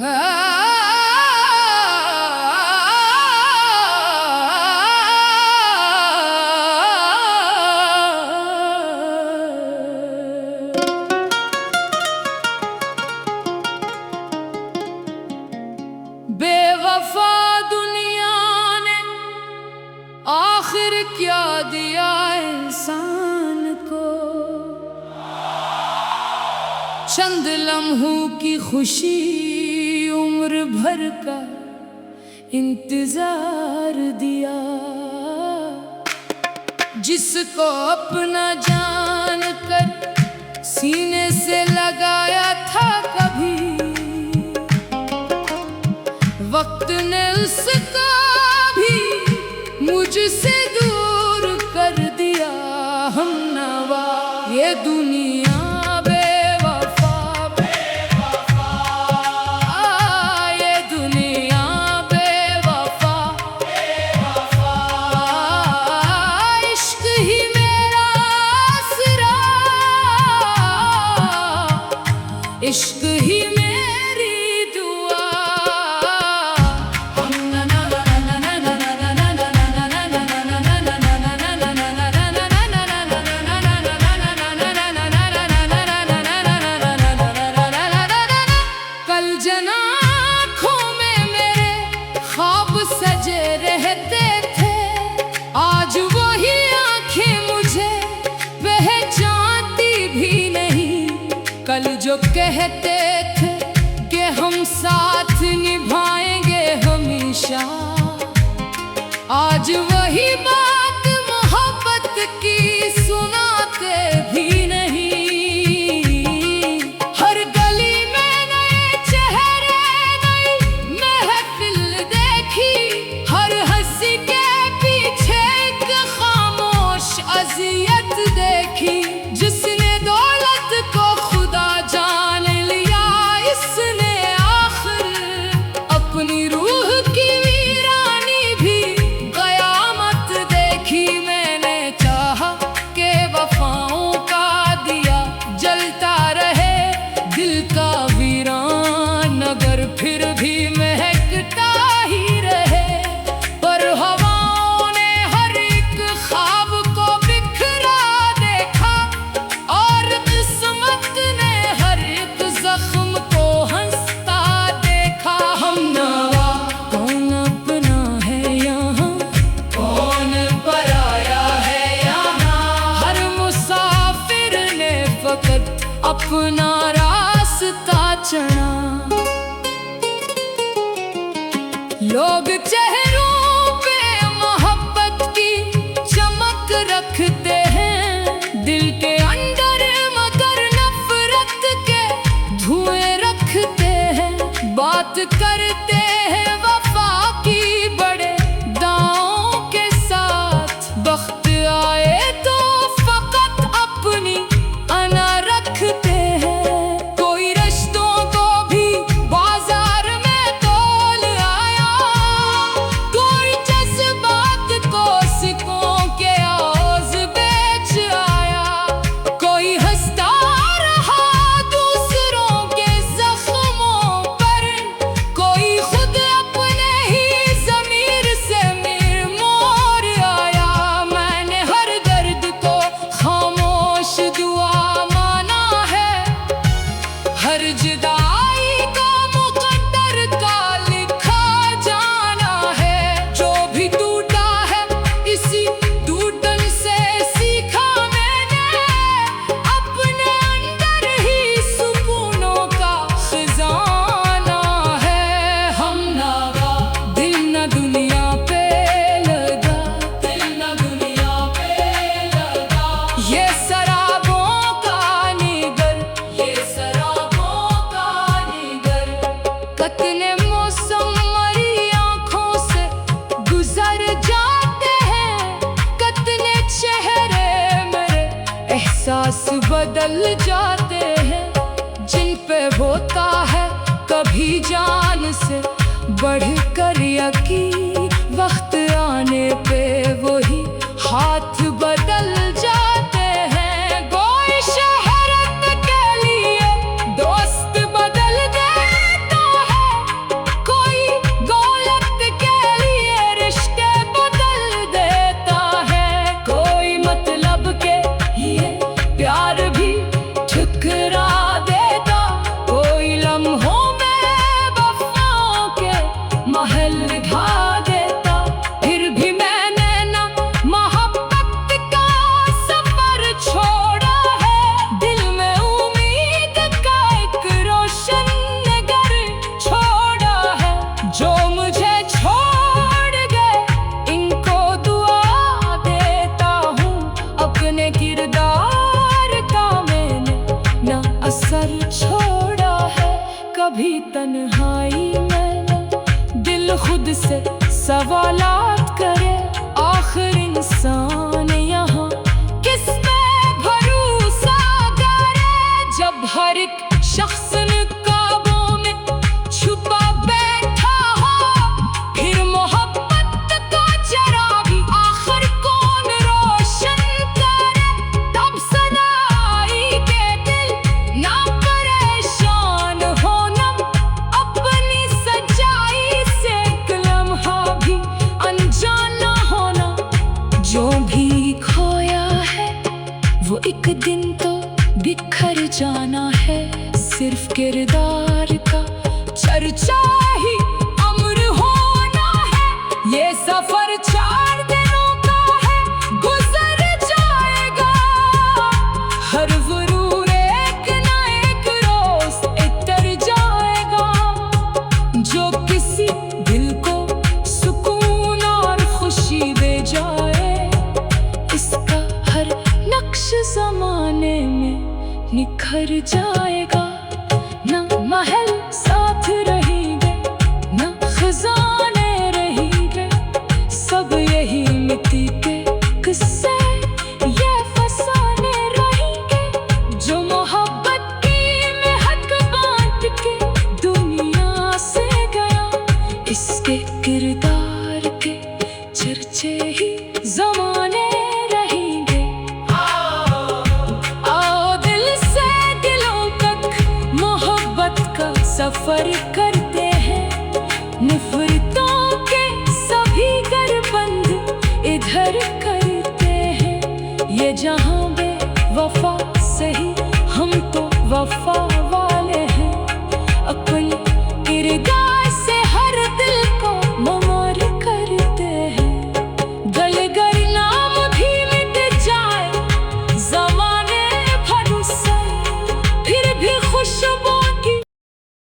बेवफा दुनिया ने आखिर क्या दिया इंसान को, चंद लम्हों की खुशी, उम्र भर का इंतजार दिया। जिसको अपना जान कर सीने से लगाया था कभी, वक्त ने उसको भी मुझसे दूर कर दिया। हमनवा ये दुनिया बेवफा, बेवफा, ये दुनिया बेवफा, बेवफा। इश्क ही मेरा आसरा, इश्क ही सजे रहते थे, आज वही आंखें मुझे पहचानती भी नहीं। कल जो कहते थे कि हम साथ निभाएंगे हमेशा, आज वही बात मोहब्बत की सुनाते भी नहीं। हर गली में नए चेहरे, नई महफिल देखी, हर हंसी के पीछे एक खामोश अज़ियत देखी। जिसने दौलत को खुदा जान लिया, इसने आखिर अपनी रूह की वीरानी भी कयामत देखी। मैंने चाहा कि वफाओं का दिया जलता रहे, दिल का वीरान अगर फिर भी महकता ही रहे। पर हवाओं ने हर एक ख्वाब को बिखरा देखा, और किस्मत ने हर एक जख्म को हंसता देखा। हमनवा कौन अपना है यहाँ, कौन पराया है यहाँ। हर मुसाफिर ने फकत अपना रास्ता चुना। लोग चेहरों पे मोहब्बत की चमक रखते हैं, दिल के अंदर मगर नफरत के धुएं रखते हैं। बात करते हैं वफा की बड़े दांवों के साथ, वक्त आए तो फकत अपनी अना रखते हैं। कोई रिश्तों को भी बाजार में तोल आया, कोई जज्बात को सिक्कों के औज बेच आया। कोई हंसता रहा दूसरों के जख्मों पर, कोई खुद अपने ही ज़मीर से मिर मोर आया। मैंने हर दर्द को खामोश दुआ माना है, हर जुदाई को मुक़द्दर का लिखा जाना है। जो भी टूटा है इसी टूटन से सीखा मैंने, अपने अंदर ही सुकूनों का खजाना है। हमनवा दिल न दुनिया पे लगा, दिल न दुनिया पे लगा। ये शराबों का निगर, ये शराबों का निगर। कितने मौसम मरी आँखों से गुजर जाते हैं, कितने चेहरे मेरे एहसास बदल जाते हैं। जिन पे होता है कभी जान से बढ़कर यकीन, वक्त आने पे वही हाथ बदल जाते हैं। कोई शोहरत के लिए दोस्त बदल देता है, कभी तन्हाई में दिल खुद से सवालात करे, आखिर इंसान यहाँ किस पे भरोसा करे। जब हर एक शख्स काबों में छुपा बैठा हो, फिर मोहब्बत का चराग आखिर कौन रोशन करे। तब सदाई के दिल ना परेशान होना, अपनी सच्चाई से एक लम्हा भी अनजाना होना। जो भी खोया है वो एक दिन तो बिखर जाना है, सिर्फ किरदार का चर्चा ही अमर होना है। ये सफर 4 दिनों का है, गुजर जाएगा। हर गुरूर एक ना एक रोज इतर जाएगा। जो किसी दिल को सुकून और खुशी दे जाए, इसका हर नक्श जमाने में निखर जाएगा। ना महल साथ रहेंगे, ना खजाने रहेंगे, सब यही मिट्टी के किस्से ये फसाने रहेंगे। जो मोहब्बत की महक बांट के दुनिया से गया, इसके किरदार के चर्चे ही जमाने रहेंगे। सफर करते हैं, नफरतों के सभी घर बंद इधर करते हैं। ये जहां बेवफा सही, हम तो वफा